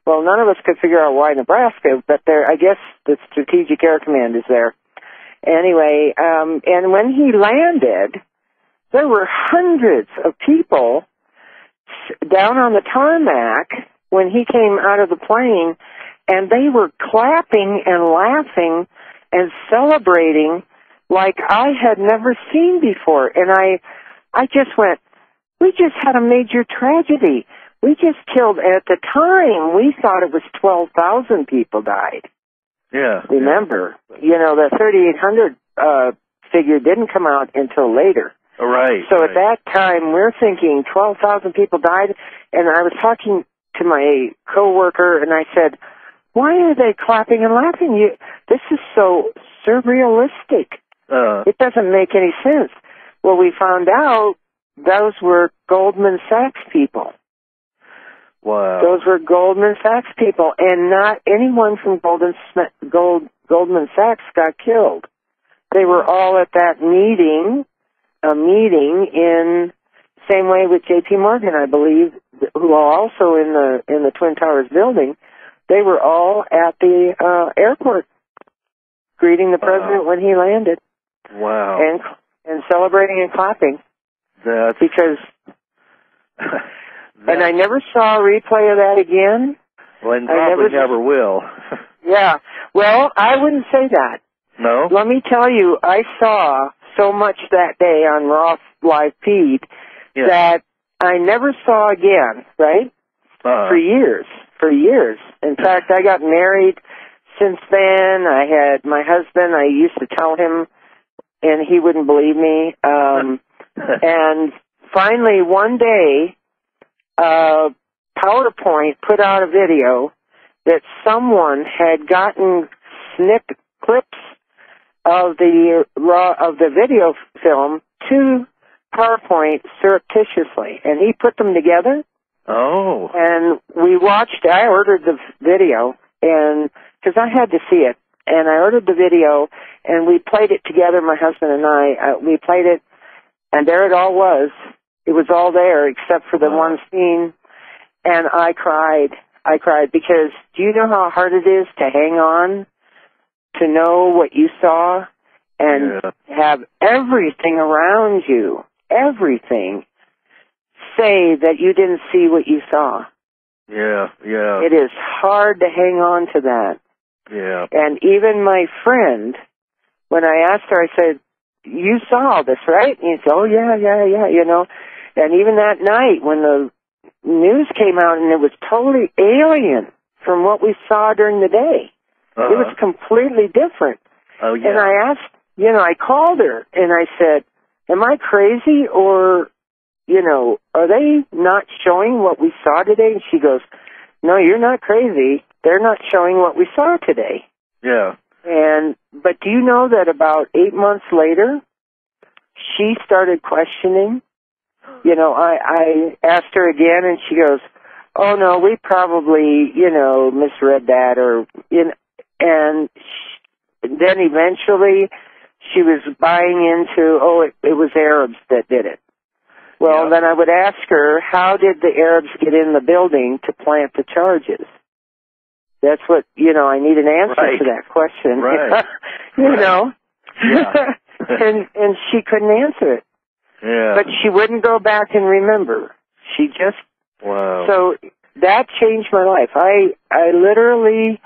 Well, none of us could figure out why Nebraska, but I guess the Strategic Air Command is there. Anyway, and when he landed, there were hundreds of people down on the tarmac when he came out of the plane, and they were clapping and laughing and celebrating like I had never seen before. And I just went, we just had a major tragedy. We just killed, at the time, we thought it was 12,000 people died. Yeah. Remember, the 3,800 figure didn't come out until later. Right. So at that time, we're thinking 12,000 people died, and I was talking to my coworker, and I said, why are they clapping and laughing? This is so surrealistic. It doesn't make any sense. Well, we found out those were Goldman Sachs people. Wow. Those were Goldman Sachs people, and not anyone from Goldman Sachs got killed. They were all at that meeting, a meeting in same way with J.P. Morgan, I believe, who are also in the Twin Towers building. They were all at the airport greeting the president when he landed. Wow. And celebrating and clapping. Because and I never saw a replay of that again. Well, and probably never will. Yeah. Well, I wouldn't say that. No? Let me tell you, I saw so much that day on Raw Live Feed that I never saw again, right? For years. In fact, I got married since then. I had my husband, I used to tell him, and he wouldn't believe me. And finally, one day, PowerPoint put out a video that someone had gotten clips of the video film to PowerPoint surreptitiously, and he put them together. Oh. And we watched. I ordered the video, and because I had to see it, and I ordered the video, and we played it together. My husband and I, we played it, and there it all was. It was all there except for the one scene, and I cried. I cried because do you know how hard it is to hang on, to know what you saw, and have everything around you, everything, say that you didn't see what you saw. Yeah. It is hard to hang on to that. Yeah. And even my friend, when I asked her, I said, you saw all this, right? And she said, oh, yeah, And even that night when the news came out and it was totally alien from what we saw during the day. It was completely different. Oh, yeah. And I asked, I called her and I said, am I crazy or, are they not showing what we saw today? And she goes, no, you're not crazy. They're not showing what we saw today. Yeah. But do you know that about 8 months later, she started questioning? I asked her again, and she goes, oh, no, we probably, misread that. And then eventually she was buying into, it was Arabs that did it. Well, then I would ask her, how did the Arabs get in the building to plant the charges? That's what, I need an answer to that question. Right. Yeah. and she couldn't answer it. Yeah. But she wouldn't go back and remember. She just... Wow. So that changed my life. I literally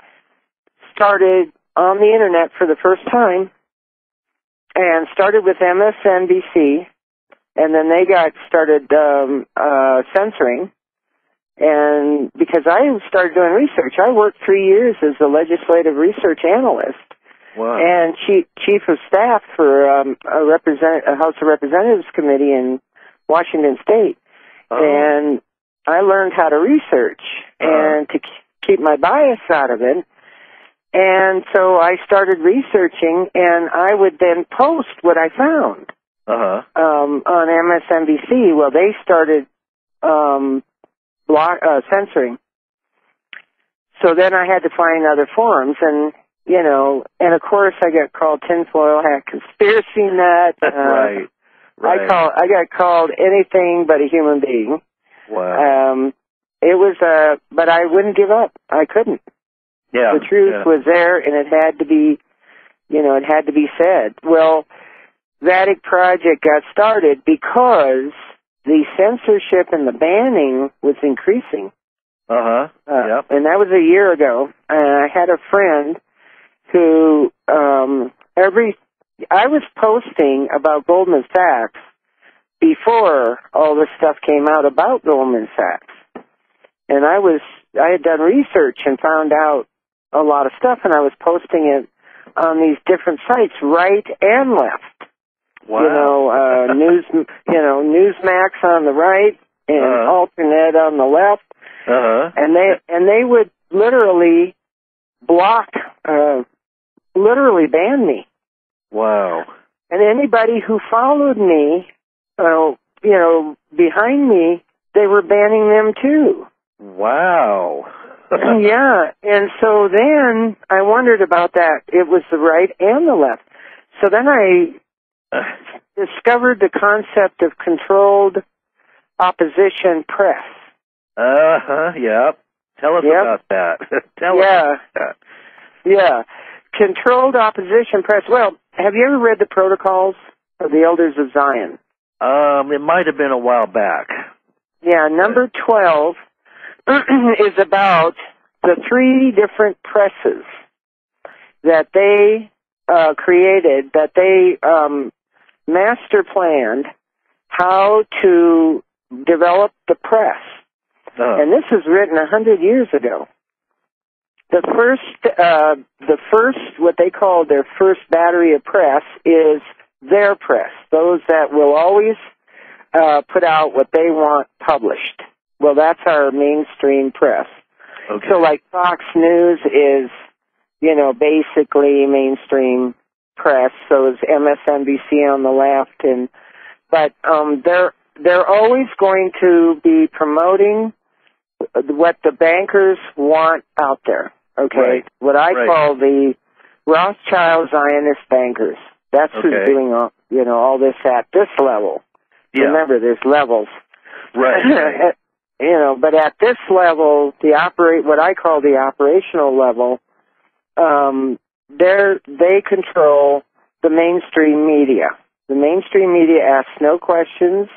started on the Internet for the first time and started with MSNBC, and then they got started censoring. And because I started doing research, I worked 3 years as a legislative research analyst. Wow. And chief of staff for a House of Representatives committee in Washington State. And I learned how to research and to keep my bias out of it. And so I started researching, and I would then post what I found on MSNBC. Well, they started censoring. So then I had to find other forums, and of course I got called tinfoil hat, conspiracy nut. Right. I got called anything but a human being. Wow. it was, but I wouldn't give up. I couldn't. Yeah. The truth was there, and it had to be, it had to be said. Well, Vatic Project got started because the censorship and the banning was increasing. Uh-huh. Yep. And that was a year ago. I had a friend who, I was posting about Goldman Sachs before all this stuff came out about Goldman Sachs. And I had done research and found out a lot of stuff, and I was posting it on these different sites, right and left. Wow. Newsmax on the right and Alternate on the left. Uh-huh. And they would literally literally ban me. Wow. And anybody who followed me, behind me, they were banning them too. Wow. Yeah, and so then I wondered about that. It was the right and the left. So then I discovered the concept of controlled opposition press. Uh-huh, yep. Tell us about that. Tell us about that. Yeah. Controlled opposition press. Well, have you ever read the Protocols of the Elders of Zion? It might have been a while back. Yeah, number 12 is about the 3 different presses that they created, that they master planned how to develop the press. And this was written 100 years ago. The first, what they call their first battery of press is their press, those that will always put out what they want published. Well, that's our mainstream press. Okay. So like Fox News is, basically mainstream press. So is MSNBC on the left, but they're always going to be promoting what the bankers want out there. Okay, right. What I call the Rothschild Zionist bankers. That's who's doing all this at this level. Yeah. Remember, there's levels. Right. But at this level, what I call the operational level, they control the mainstream media. The mainstream media asks no questions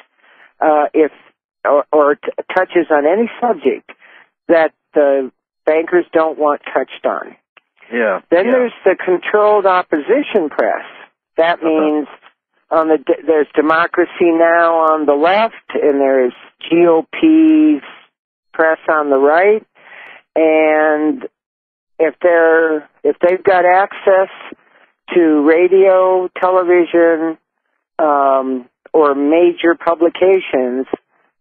or touches on any subject that the bankers don't want touched on. Yeah. Then there's the controlled opposition press. That means there's Democracy Now! On the left, and there's GOP's press on the right. And if they've got access to radio, television, or major publications,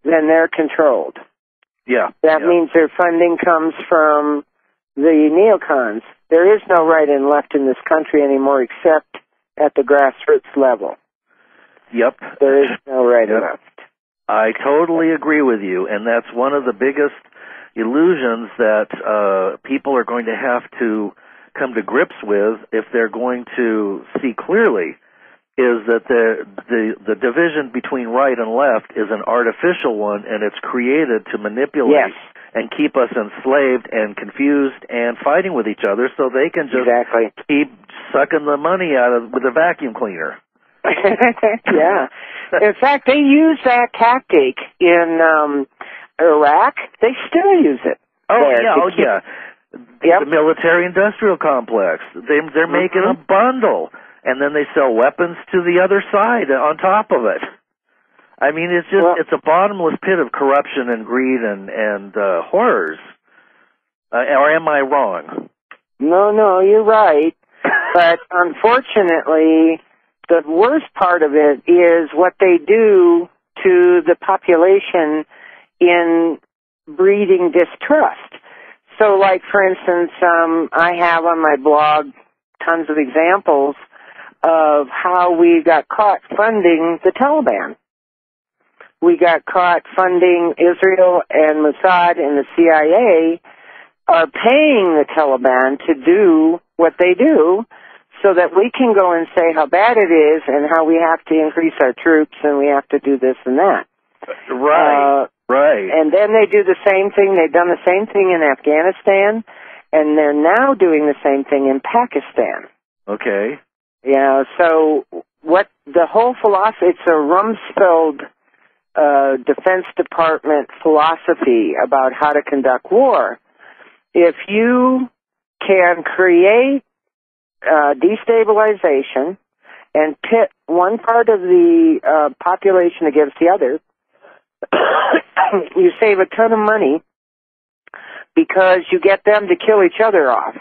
then they're controlled. Yeah. That means their funding comes from the neocons. There is no right and left in this country anymore except at the grassroots level. Yep. There is no right and left. I totally agree with you, and that's one of the biggest illusions that people are going to have to come to grips with if they're going to see clearly, is that the division between right and left is an artificial one, and it's created to manipulate and keep us enslaved and confused and fighting with each other so they can just keep sucking the money out with a vacuum cleaner. Yeah. In fact, they use that tactic in Iraq. They still use it. The military-industrial complex. They're making a bundle, and then they sell weapons to the other side on top of it. I mean, it's just it's a bottomless pit of corruption and greed and horrors. Or am I wrong? No, you're right. But unfortunately, the worst part of it is what they do to the population in breeding distrust. So, like, for instance, I have on my blog tons of examples of how we got caught funding the Taliban. We got caught funding Israel, and Mossad and the CIA are paying the Taliban to do what they do so that we can go and say how bad it is and how we have to increase our troops and we have to do this and that. Right. Right. And then they do the same thing. They've done the same thing in Afghanistan, and they're now doing the same thing in Pakistan. Okay. Yeah, so what the whole philosophy, it's a Rumsfeld Defense Department philosophy about how to conduct war. If you can create destabilization and pit one part of the population against the other, you save a ton of money because you get them to kill each other off.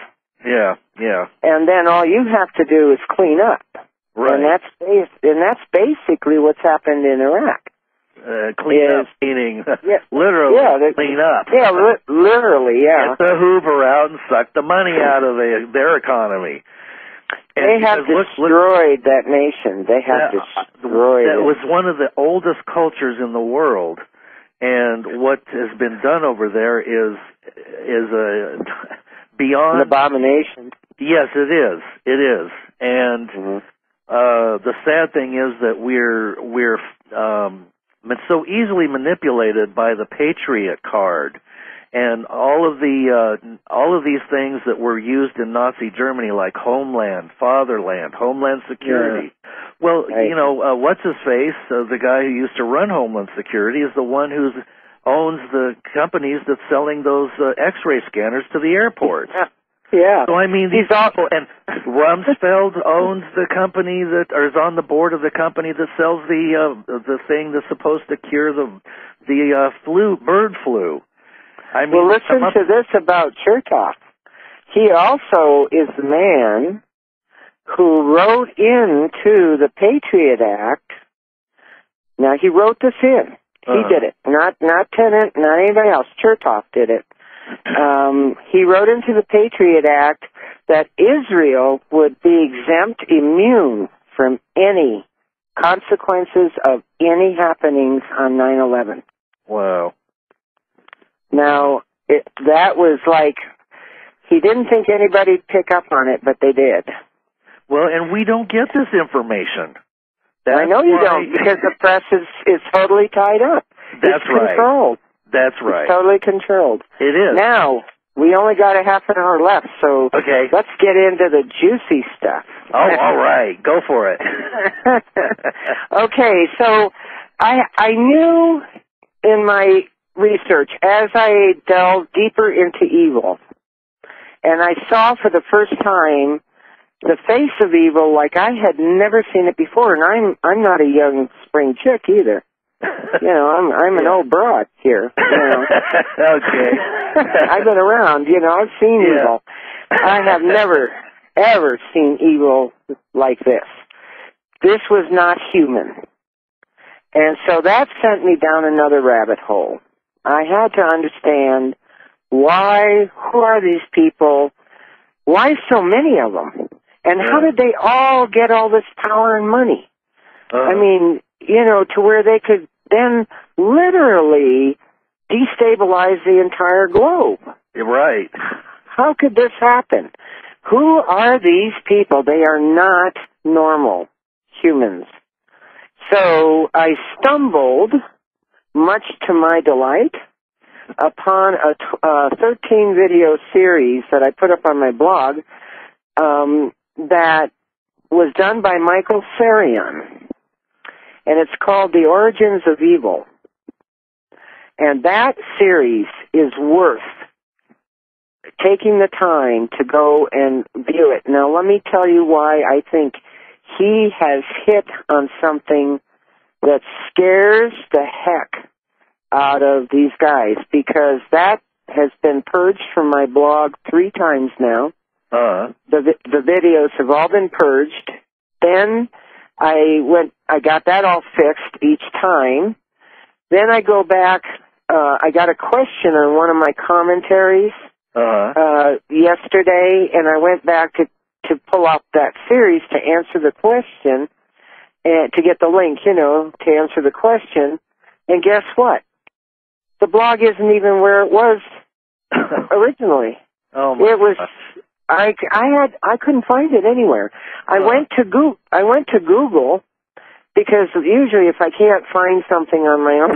Yeah, yeah. And then all you have to do is clean up. Right. And that's basically what's happened in Iraq. Clean up, meaning literally clean up. Yeah, literally, yeah. Get the Hoover out and suck the money out of their economy. And they have destroyed that nation. They have destroyed it. That was one of the oldest cultures in the world. And what has been done over there is a beyond... an abomination. Yes, it is. It is. And the sad thing is that we're so easily manipulated by the Patriot card and all of these things that were used in Nazi Germany, like homeland, fatherland, homeland security. Yeah. Well, right. What's his face? The guy who used to run Homeland Security is the one who owns the companies that's selling those X-ray scanners to the airports. Yeah. So I mean, these people, and Rumsfeld owns the company that, or is on the board of the company that sells the thing that's supposed to cure the bird flu. I mean, well, listen to this about Chertoff. He also is the man who wrote into the Patriot Act. Now, he wrote this in. He did it. Not Tennant, not anybody else. Chertoff did it. He wrote into the Patriot Act that Israel would be exempt, immune from any consequences of any happenings on 9/11. Wow. Now, that was like, he didn't think anybody'd pick up on it, but they did. Well, and we don't get this information. I know you don't, because the press is totally tied up. That's right. Controlled. That's right. It's totally controlled. It is. Now, we only got a half an hour left, so let's get into the juicy stuff. Oh, all right. Go for it. Okay, so I knew in my research, as I delved deeper into evil, and I saw for the first time the face of evil like I had never seen it before, and I'm not a young spring chick either. I'm an old broad here. Okay. I've been around, I've seen evil. I have never, ever seen evil like this. This was not human. And so that sent me down another rabbit hole. I had to understand who are these people? Why so many of them? And how did they all get all this power and money? I mean, to where they could then literally destabilize the entire globe. Right. How could this happen? Who are these people? They are not normal humans. So I stumbled, much to my delight, upon a 13-video series that I put up on my blog that was done by Michael Sarian. And it's called The Origins of Evil. And that series is worth taking the time to go and view it. Now, let me tell you why I think he has hit on something that scares the heck out of these guys, because that has been purged from my blog 3 times now. The videos have all been purged. Then I got that all fixed each time. Then I go back, I got a question on one of my commentaries yesterday, and I went back to pull up that series to answer the question, and to get the link, to answer the question. And guess what? The blog isn't even where it was originally. Oh my gosh. I couldn't find it anywhere. I went to Google because usually if I can't find something on my own